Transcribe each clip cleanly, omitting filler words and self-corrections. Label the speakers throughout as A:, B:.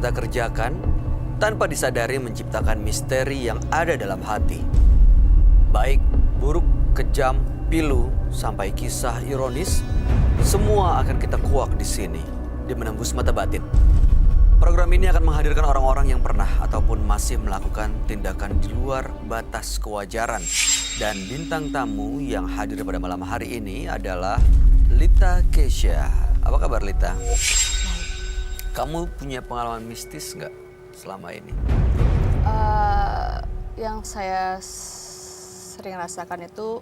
A: kita kerjakan tanpa disadari menciptakan misteri yang ada dalam hati. Baik, buruk, kejam, pilu, sampai kisah ironis, semua akan kita kuak di sini, di Menembus Mata Batin. Program ini akan menghadirkan orang-orang yang pernah ataupun masih melakukan tindakan di luar batas kewajaran. Dan bintang tamu yang hadir pada malam hari ini adalah Lita Keisha. Apa kabar, Lita? Kamu punya pengalaman mistis nggak selama ini?
B: Yang saya sering rasakan itu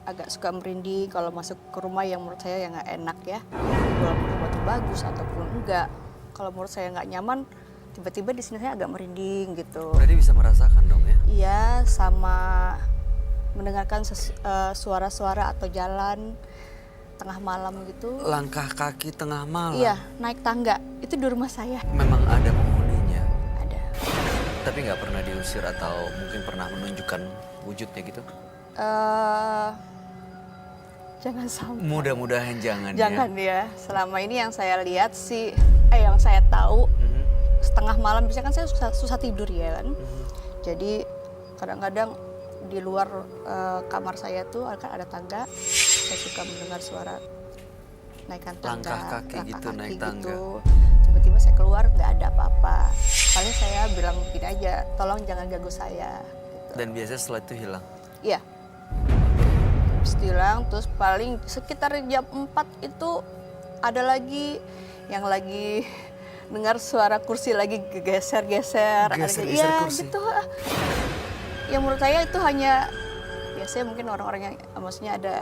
B: agak suka merinding kalau masuk ke rumah yang menurut saya yang nggak enak ya. Walaupun rumah itu bagus ataupun enggak. Kalau menurut saya nggak nyaman, tiba-tiba di sini saya agak merinding gitu.
A: Berarti bisa merasakan dong ya?
B: Iya, sama mendengarkan suara-suara atau jalan tengah malam gitu.
A: Langkah kaki tengah malam?
B: Iya, naik tangga. Itu di rumah saya.
A: Memang ada penghuninya?
B: Ada.
A: Tapi nggak pernah diusir atau mungkin pernah menunjukkan wujudnya gitu?
B: Jangan sampai.
A: Mudah-mudahan jangan
B: Jangan
A: ya.
B: ya. Selama ini yang saya lihat sih, yang saya tahu, setengah malam biasanya kan saya susah tidur ya kan. Jadi kadang-kadang di luar kamar saya tuh akan ada tangga. Saya suka mendengar suara naikkan tangga.
A: Langkah kaki gitu, naik tangga.
B: Tiba-tiba saya keluar nggak ada apa-apa. Paling saya bilang gini aja, tolong jangan ganggu saya. Gitu.
A: Dan biasanya setelah itu hilang?
B: Iya. Hilang, terus paling sekitar jam 4 itu ada lagi yang lagi dengar suara kursi lagi geser-geser.
A: Geser-geser kursi?
B: Gitu. Yang menurut saya itu hanya, biasanya mungkin orang-orang yang, maksudnya ada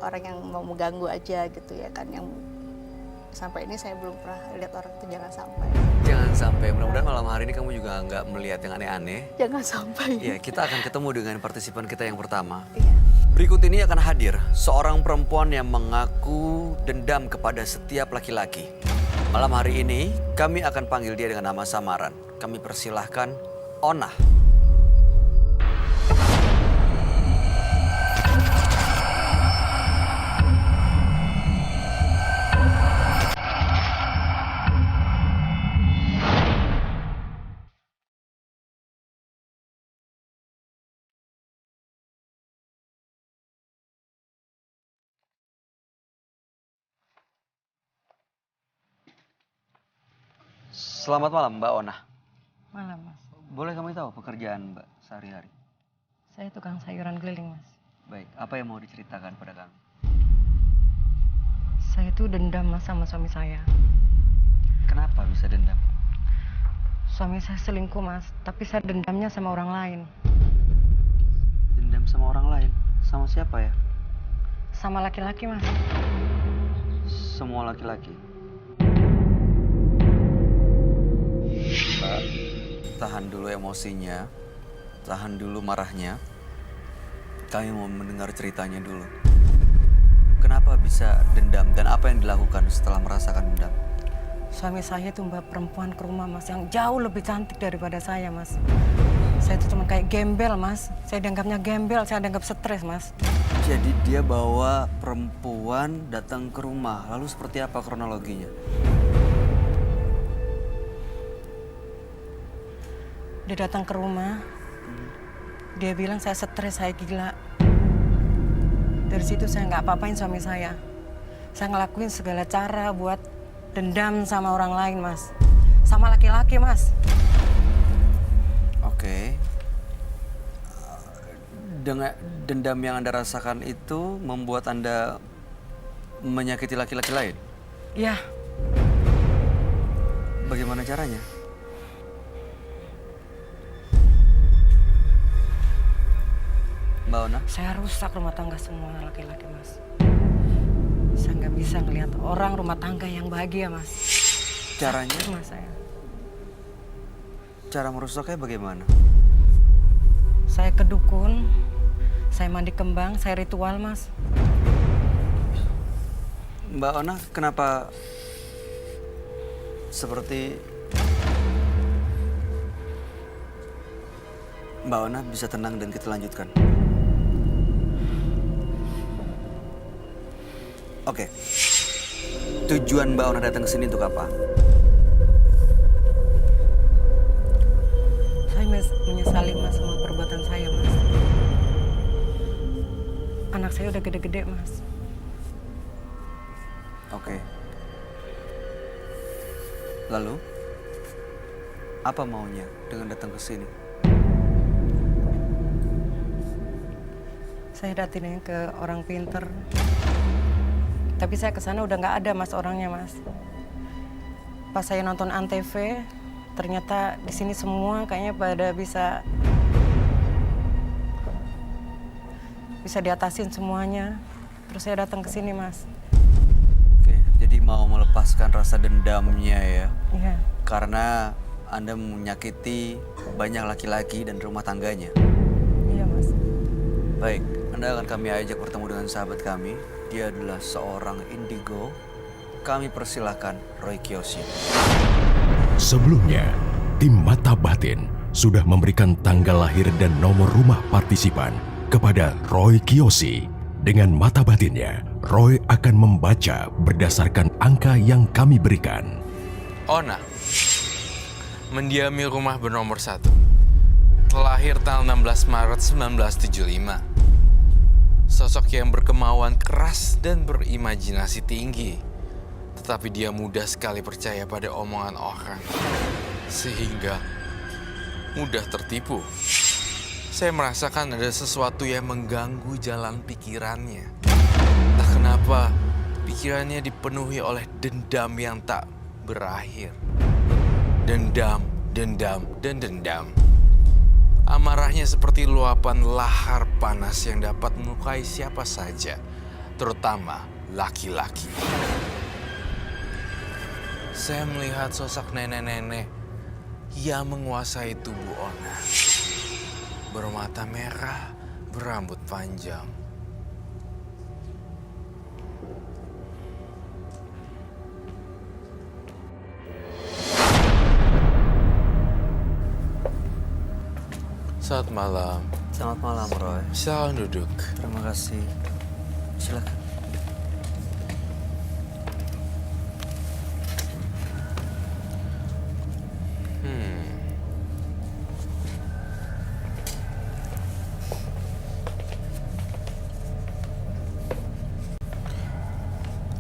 B: orang yang mau mengganggu aja gitu ya kan. Yang sampai ini saya belum pernah lihat orang itu, jangan sampai.
A: Jangan sampai, mudah-mudahan malam hari ini kamu juga nggak melihat yang aneh-aneh.
B: Jangan sampai.
A: Ya, kita akan ketemu dengan partisipan kita yang pertama.
B: Iya.
A: Berikut ini akan hadir seorang perempuan yang mengaku dendam kepada setiap laki-laki. Malam hari ini kami akan panggil dia dengan nama samaran. Kami persilahkan Onah. Selamat malam, Mbak Onah.
C: Malam, Mas.
A: Boleh kami tahu pekerjaan Mbak sehari-hari?
C: Saya tukang sayuran keliling, Mas.
A: Baik, apa yang mau diceritakan pada kami?
C: Saya itu dendam, Mas, sama suami saya.
A: Kenapa bisa dendam?
C: Suami saya selingkuh, Mas. Tapi saya dendamnya sama orang lain.
A: Dendam sama orang lain? Sama siapa ya?
C: Sama laki-laki, Mas.
A: Semua laki-laki? Mbak, tahan dulu emosinya, tahan dulu marahnya. Kami mau mendengar ceritanya dulu. Kenapa bisa dendam dan apa yang dilakukan setelah merasakan dendam?
C: Suami saya itu mbak perempuan ke rumah, Mas, yang jauh lebih cantik daripada saya, Mas. Saya itu cuma kayak gembel, Mas. Saya dianggapnya gembel, saya dianggap stres, Mas.
A: Jadi dia bawa perempuan datang ke rumah, lalu seperti apa kronologinya?
C: Dia datang ke rumah, dia bilang saya stres, saya gila. Dari situ saya nggak apa-apain suami saya. Saya ngelakuin segala cara buat dendam sama orang lain, Mas. Sama laki-laki, Mas.
A: Oke. Dengan dendam yang Anda rasakan itu membuat Anda menyakiti laki-laki lain?
C: Iya.
A: Bagaimana caranya? Mbak Ona?
C: Saya rusak rumah tangga semua laki-laki, Mas. Saya nggak bisa ngelihat orang rumah tangga yang bahagia, Mas.
A: Caranya?
C: Sakit, Mas, saya.
A: Cara merusaknya bagaimana?
C: Saya ke dukun, saya mandi kembang, saya ritual, Mas.
A: Mbak Ona, kenapa seperti Mbak Ona bisa tenang dan kita lanjutkan? Oke. Tujuan Mbak Ona datang ke sini untuk apa?
C: saya udah gede-gede, Mas.
A: Oke. Lalu, apa maunya dengan datang ke sini?
C: Saya datangin ke orang pinter. Tapi saya ke sana udah nggak ada, Mas, orangnya, Mas. Pas saya nonton Antv, ternyata di sini semua kayaknya pada bisa diatasin semuanya. Terus saya datang ke sini, Mas.
A: Oke, jadi mau melepaskan rasa dendamnya ya?
C: Iya.
A: Karena Anda menyakiti banyak laki-laki dan rumah tangganya.
C: Iya, Mas.
A: Baik, Anda akan kami ajak bertemu dengan sahabat kami. Dia adalah seorang indigo. Kami persilahkan Roy Kiyoshi.
D: Sebelumnya, tim Mata Batin sudah memberikan tanggal lahir dan nomor rumah partisipan kepada Roy Kiyoshi. Dengan mata batinnya, Roy akan membaca berdasarkan angka yang kami berikan.
E: Ona, mendiami rumah bernomor 1. Terlahir tanggal 16 Maret 1975. Sosok yang berkemauan keras dan berimajinasi tinggi. Tetapi dia mudah sekali percaya pada omongan orang. Sehingga mudah tertipu. Saya merasakan ada sesuatu yang mengganggu jalan pikirannya. Entah kenapa, pikirannya dipenuhi oleh dendam yang tak berakhir. Dendam, dendam, dan dendam. Amarahnya seperti luapan lahar panas yang dapat melukai siapa saja, terutama laki-laki. Saya melihat sosok nenek-nenek yang menguasai tubuh Ona. Bermata merah, berambut panjang. Selamat malam.
A: Selamat malam, Roy.
E: Silakan duduk.
A: Terima kasih. Silakan.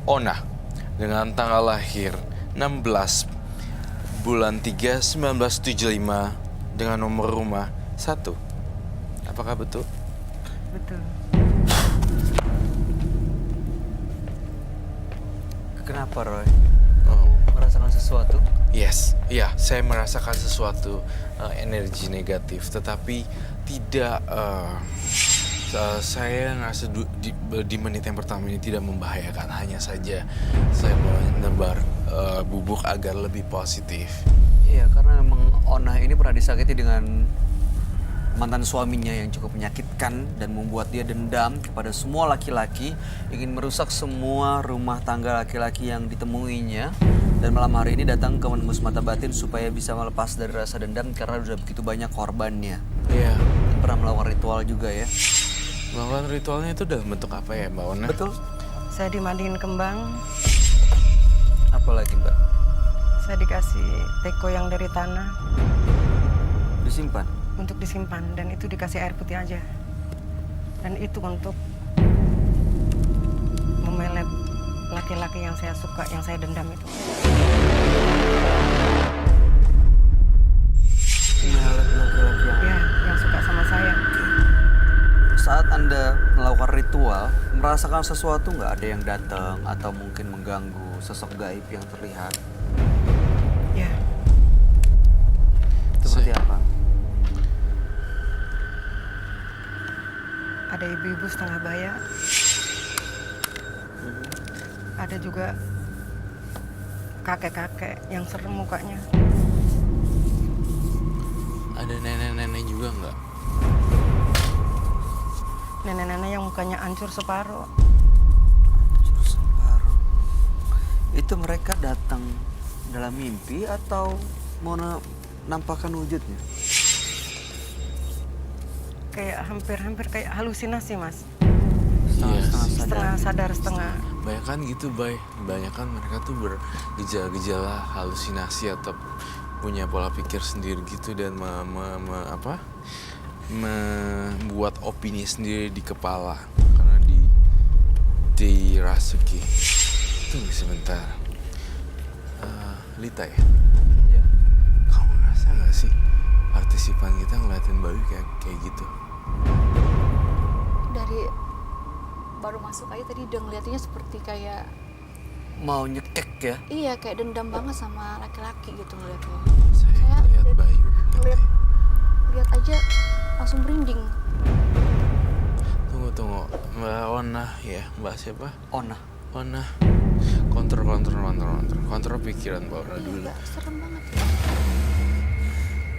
E: Ona, dengan tanggal lahir 16 bulan 3 1975 dengan nomor rumah 1. Apakah betul?
C: Betul.
A: Kenapa, Roy?
E: Oh.
A: Merasakan sesuatu?
E: Yes, iya, saya merasakan sesuatu energi negatif, tetapi tidak. Saya ngerasa di menit yang pertama ini tidak membahayakan, hanya saja saya mau menebar bubuk agar lebih positif.
A: Iya, karena memang Ona ini pernah disakiti dengan mantan suaminya yang cukup menyakitkan dan membuat dia dendam kepada semua laki-laki, ingin merusak semua rumah tangga laki-laki yang ditemuinya. Dan malam hari ini datang ke menembus mata batin supaya bisa melepas dari rasa dendam karena sudah begitu banyak korbannya.
E: Iya.
A: Pernah melakukan ritual juga ya?
E: Melakukan ritualnya itu dalam bentuk apa ya, Mbak Ona?
A: Betul.
C: Saya dimandiin kembang,
A: Apa lagi, Mbak?
C: saya dikasih teko yang dari tanah
A: Disimpan?
C: untuk disimpan, dan itu dikasih air putih aja. Dan itu untuk memelet laki-laki yang saya suka, yang saya dendam itu.
A: Melet laki-laki yang...
C: Ya, yang suka sama saya.
A: Saat Anda melakukan ritual, merasakan sesuatu nggak? Ada yang datang atau mungkin mengganggu sosok gaib yang terlihat?
C: Ya,
A: Seperti apa?
C: ada ibu-ibu setengah baya. Ada juga kakek-kakek yang serem mukanya.
E: Ada nenek-nenek juga nggak?
C: Nenek-nenek yang mukanya hancur separuh.
A: Separuh. Itu mereka datang dalam mimpi atau mau nampakkan wujudnya?
C: Kayak hampir-hampir kayak halusinasi, Mas.
A: Setengah-setengah sadar.
C: Setengah sadar, setengah.
E: Banyakan gitu, Bay. Banyakan mereka tuh bergejala-gejala halusinasi atau punya pola pikir sendiri gitu dan membuat opini sendiri di kepala karena di Rasuki. Tunggu sebentar. Lita ya?
A: Ya.
E: Kamu ngerasa gak sih partisipan kita ngeliatin Bayu kayak gitu?
B: Dari baru masuk aja tadi udah ngeliatinnya seperti kayak
A: Mau nyekek ya?
B: iya kayak dendam banget sama laki-laki gitu ngeliatnya.
E: Saya ngeliat
B: dari-
E: Bayu.
B: lihat aja langsung merinding.
E: Tunggu. Mbak Ona ya? Mbak siapa?
A: Ona.
E: Ona. Kontrol pikiran Mbak Ona dulu.
B: Iya, serem banget.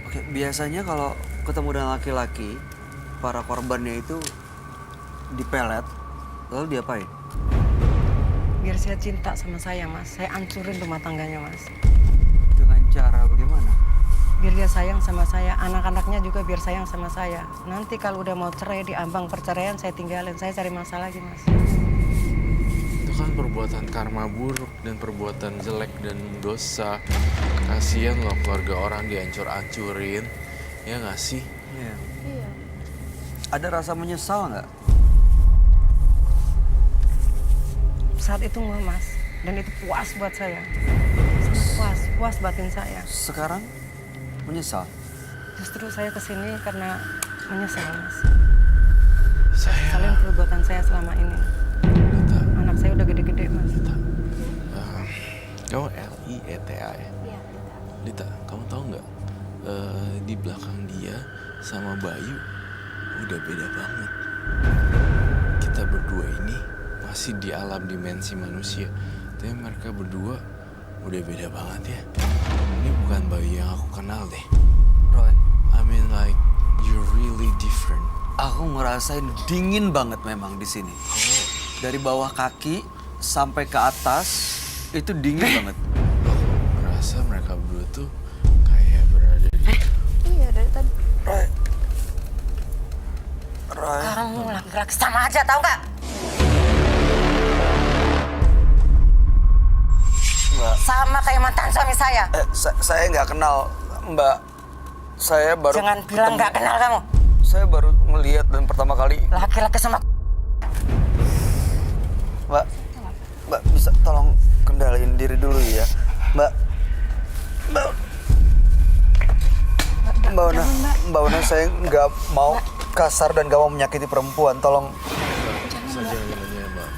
A: Oke, biasanya kalau ketemu dengan laki-laki, para korbannya itu dipelet, lalu diapain?
C: Biar saya cinta sama saya, Mas. Saya hancurin rumah tangganya, Mas.
A: Dengan cara bagaimana?
C: Biar dia sayang sama saya, anak-anaknya juga biar sayang sama saya. Nanti kalau udah mau cerai di ambang perceraian, saya tinggalin. Saya cari masalah lagi, Mas.
E: Itu kan perbuatan karma buruk dan perbuatan jelek dan dosa. Kasian loh keluarga orang dihancur-hancurin. Ya nggak sih?
A: Iya.
B: Iya.
A: Ada rasa menyesal nggak?
C: Saat itu nggak, Mas. Dan itu puas buat saya. Sangat puas batin saya.
A: Sekarang menyesal?
C: Justru saya kesini karena menyesal, Mas.
E: Saya...
C: Kalian perbuatan saya selama ini.
E: Lita,
C: Anak saya udah gede-gede, Mas.
E: kamu Lita ya?
B: Iya.
E: Lita, kamu tahu nggak? Di belakang dia sama Bayu udah beda banget. Kita berdua ini masih di alam dimensi manusia, tapi mereka berdua udah beda banget ya. Ini bukan Bayu yang aku kenal deh.
A: Roy,
E: I mean like you're really different.
A: aku ngerasain dingin banget memang di sini. Dari bawah kaki sampai ke atas itu dingin banget.
E: Aku merasa mereka berdua tuh kayak berada di...
B: Iya dari tadi.
A: Roy,
C: Kamu laki-laki sama aja, tahu nggak?
A: Mbak,
C: Sama kayak mantan suami saya.
A: saya nggak kenal Mbak. Saya baru
C: Jangan bilang nggak kenal kamu.
A: Saya baru melihat dan pertama kali.
C: Laki-laki sama...
A: Mbak bisa tolong kendaliin diri dulu ya, Mbak. Mbak Ona, saya nggak mau kasar dan nggak mau menyakiti perempuan. Tolong.
E: Saja aja Mbak.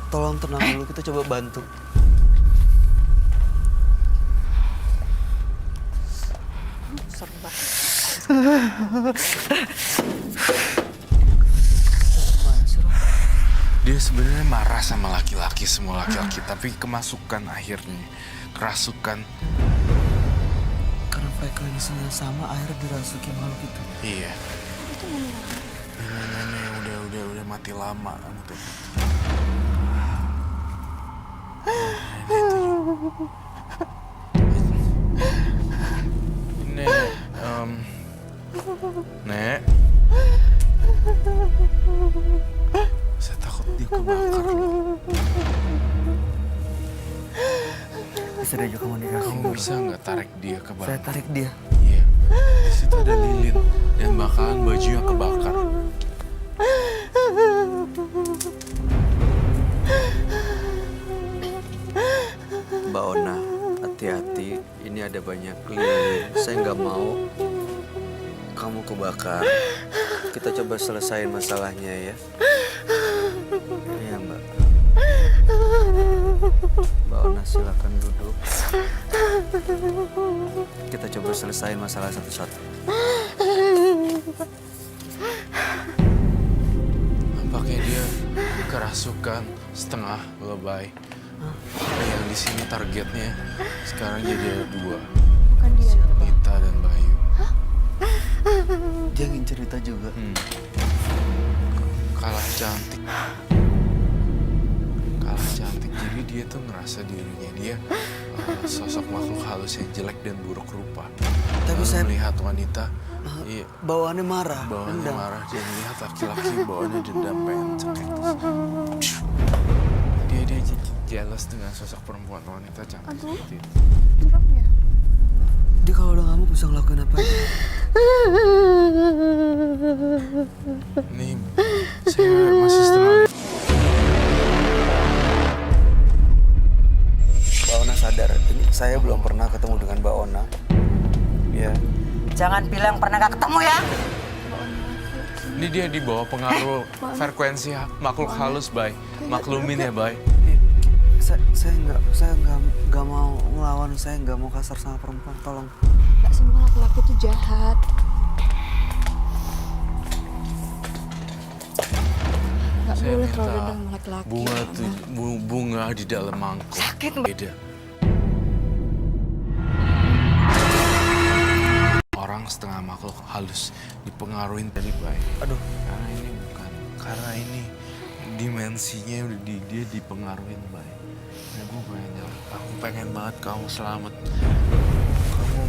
A: Tolong tenang dulu. Kita coba bantu.
B: Serem banget.
E: Dia sebenarnya marah sama laki-laki, semua laki-laki, tapi kemasukan akhirnya, kerasukan.
A: Karena frekuensinya sama, akhirnya dirasuki makhluk itu.
E: Iya. Nenek udah mati lama kamu tuh. Nek. Saya takut dia kebakar loh.
A: Bisa deh kamu nikah.
E: Kamu bisa nggak tarik dia ke
A: Saya
E: bawah?
A: tarik dia.
E: Iya. Di situ ada lilin dan bakalan bajunya kebakar.
A: Mbak Ona, hati-hati. Ini ada banyak lilin. Saya nggak mau kamu kebakar. Kita coba selesaiin masalahnya ya. Iya Mbak. Mbak Ona silakan duduk. Kita coba selesaiin masalah satu-satu.
E: Nampaknya dia kerasukan setengah lebay. Yang di sini targetnya sekarang jadi ada 2.
B: Bukan dia.
E: Lita dan Bayu.
A: Dia ingin cerita juga.
E: Kalah cantik. Jadi dia tuh ngerasa dirinya dia sosok makhluk halus yang jelek dan buruk rupa.
A: Tapi
E: Lalu
A: saya
E: melihat wanita, iya,
A: bawaannya marah.
E: bawaannya
A: dendam.
E: marah dan melihat laki-laki bawaannya dendam pengen cekek. Dia jealous dengan sosok perempuan wanita cantik
B: Aduh.
E: seperti itu.
B: Serem ya.
A: Dia kalau udah ngamuk bisa ngelakuin apa aja.
E: Nih, saya masih setengah.
A: Mbak Ona sadar, ini saya belum pernah ketemu dengan Mbak Ona. Ya.
C: Jangan bilang pernah gak ketemu ya.
E: Ini dia di bawah pengaruh frekuensi makhluk halus, Bay. Maklumin ya, Bay.
A: Saya nggak mau ngelawan, saya nggak mau kasar sama perempuan, tolong.
B: Nggak semua laki-laki itu jahat. Nggak
E: Saya
B: boleh
E: minta
B: terlalu dendam sama laki-laki.
E: bunga di dalam mangkuk.
C: Sakit, Mbak.
E: Beda. Orang setengah makhluk halus dipengaruhin dari Bay.
A: Aduh.
E: Karena ini dimensinya udah dia dipengaruhin, Bay. Ya, aku pengen banget kamu selamat. Kamu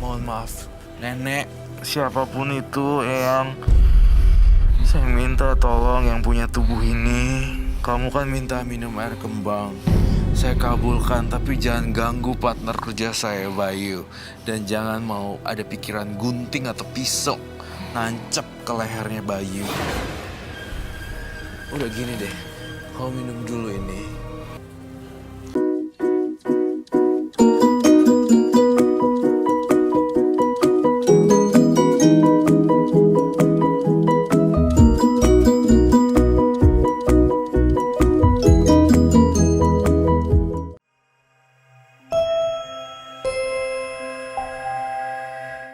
E: mohon maaf, nenek, siapapun itu yang saya minta tolong yang punya tubuh ini. Kamu kan minta minum air kembang. Saya kabulkan, tapi jangan ganggu partner kerja saya, Bayu. Dan jangan mau ada pikiran gunting atau pisau nancep ke lehernya Bayu. Udah gini deh, kamu minum dulu ini.